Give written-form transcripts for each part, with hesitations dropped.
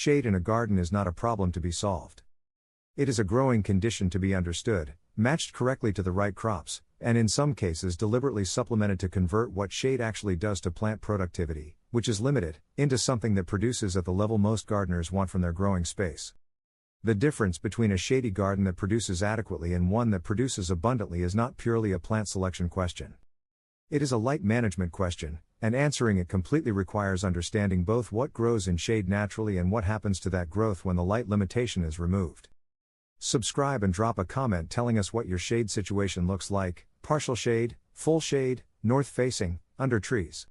shade in a garden is not a problem to be solved. It is a growing condition to be understood, matched correctly to the right crops, and in some cases deliberately supplemented to convert what shade actually does to plant productivity, which is limited, into something that produces at the level most gardeners want from their growing space. The difference between a shady garden that produces adequately and one that produces abundantly is not purely a plant selection question. It is a light management question, and answering it completely requires understanding both what grows in shade naturally and what happens to that growth when the light limitation is removed. Subscribe and drop a comment telling us what your shade situation looks like: partial shade, full shade, north facing, under trees.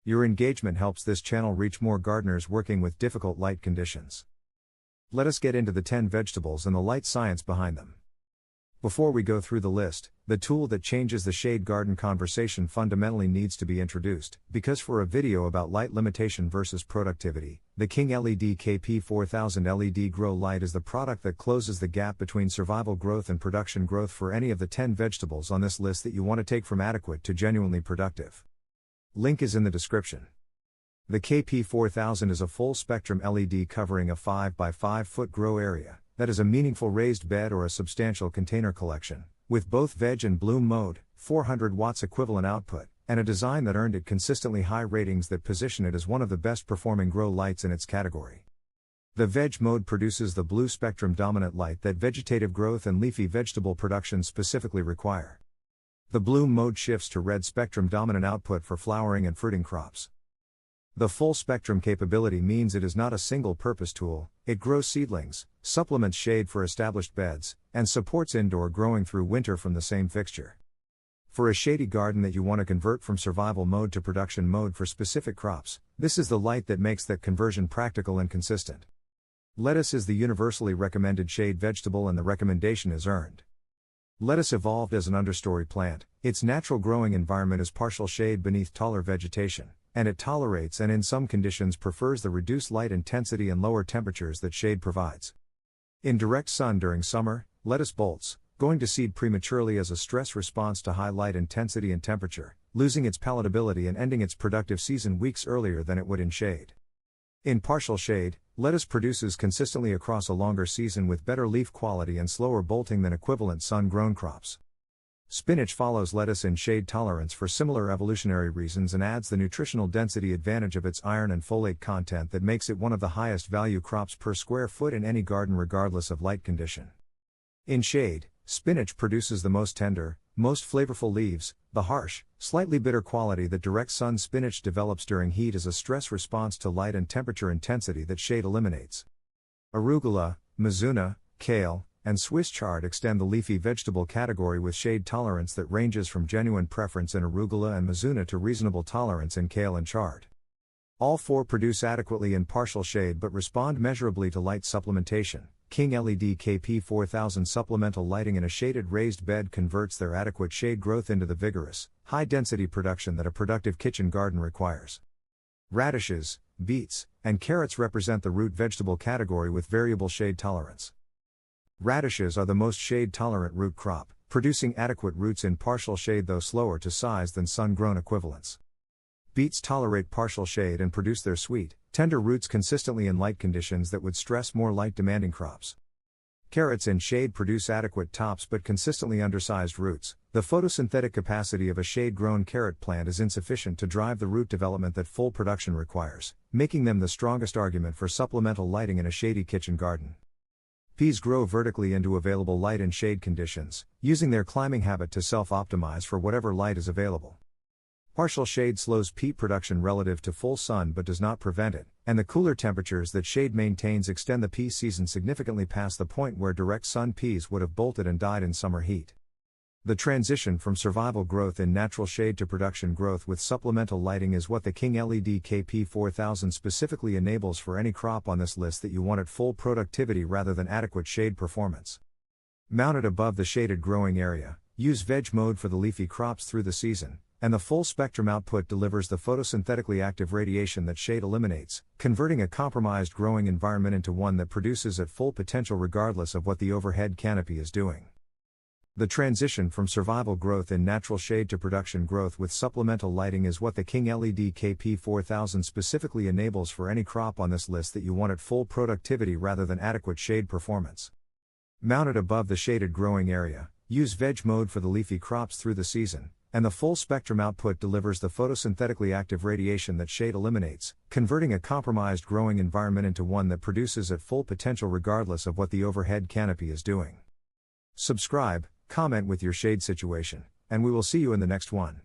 Your engagement helps this channel reach more gardeners working with difficult light conditions. Let us get into the 10 vegetables and the light science behind them. Before we go through the list, the tool that changes the shade garden conversation fundamentally needs to be introduced, because for a video about light limitation versus productivity, the King LED KP4000 LED Grow Light is the product that closes the gap between survival growth and production growth for any of the 10 vegetables on this list that you want to take from adequate to genuinely productive. Link is in the description. The KP4000 is a full-spectrum LED covering a 5 by 5 foot grow area, that is a meaningful raised bed or a substantial container collection, with both veg and bloom mode, 400 watts equivalent output, and a design that earned it consistently high ratings that position it as one of the best performing grow lights in its category. The veg mode produces the blue spectrum dominant light that vegetative growth and leafy vegetable production specifically require. The bloom mode shifts to red spectrum dominant output for flowering and fruiting crops. The full spectrum capability means it is not a single purpose tool, it grows seedlings, supplements shade for established beds, and supports indoor growing through winter from the same fixture. For a shady garden that you want to convert from survival mode to production mode for specific crops, this is the light that makes that conversion practical and consistent. Lettuce is the universally recommended shade vegetable and the recommendation is earned. Lettuce evolved as an understory plant, its natural growing environment is partial shade beneath taller vegetation, and it tolerates and in some conditions prefers the reduced light intensity and lower temperatures that shade provides. In direct sun during summer, lettuce bolts, going to seed prematurely as a stress response to high light intensity and temperature, losing its palatability and ending its productive season weeks earlier than it would in shade. In partial shade, lettuce produces consistently across a longer season with better leaf quality and slower bolting than equivalent sun-grown crops. Spinach follows lettuce in shade tolerance for similar evolutionary reasons and adds the nutritional density advantage of its iron and folate content that makes it one of the highest value crops per square foot in any garden regardless of light condition. In shade, spinach produces the most tender, most flavorful leaves, the harsh, slightly bitter quality that direct sun spinach develops during heat as a stress response to light and temperature intensity that shade eliminates. Arugula, mizuna, kale, and Swiss chard extend the leafy vegetable category with shade tolerance that ranges from genuine preference in arugula and mizuna to reasonable tolerance in kale and chard. All four produce adequately in partial shade but respond measurably to light supplementation. King LED KP4000 supplemental lighting in a shaded raised bed converts their adequate shade growth into the vigorous, high-density production that a productive kitchen garden requires. Radishes, beets, and carrots represent the root vegetable category with variable shade tolerance. Radishes are the most shade-tolerant root crop, producing adequate roots in partial shade though slower to size than sun-grown equivalents. Beets tolerate partial shade and produce their sweet, tender roots consistently in light conditions that would stress more light-demanding crops. Carrots in shade produce adequate tops but consistently undersized roots. The photosynthetic capacity of a shade-grown carrot plant is insufficient to drive the root development that full production requires, making them the strongest argument for supplemental lighting in a shady kitchen garden. Peas grow vertically into available light and shade conditions, using their climbing habit to self-optimize for whatever light is available. Partial shade slows pea production relative to full sun but does not prevent it, and the cooler temperatures that shade maintains extend the pea season significantly past the point where direct sun peas would have bolted and died in summer heat. The transition from survival growth in natural shade to production growth with supplemental lighting is what the King LED KP4000 specifically enables for any crop on this list that you want at full productivity rather than adequate shade performance. Mounted above the shaded growing area, use veg mode for the leafy crops through the season, and the full spectrum output delivers the photosynthetically active radiation that shade eliminates, converting a compromised growing environment into one that produces at full potential regardless of what the overhead canopy is doing. The transition from survival growth in natural shade to production growth with supplemental lighting is what the King LED KP4000 specifically enables for any crop on this list that you want at full productivity rather than adequate shade performance. Mounted above the shaded growing area, use veg mode for the leafy crops through the season, and the full spectrum output delivers the photosynthetically active radiation that shade eliminates, converting a compromised growing environment into one that produces at full potential regardless of what the overhead canopy is doing. Subscribe, comment with your shade situation, and we will see you in the next one.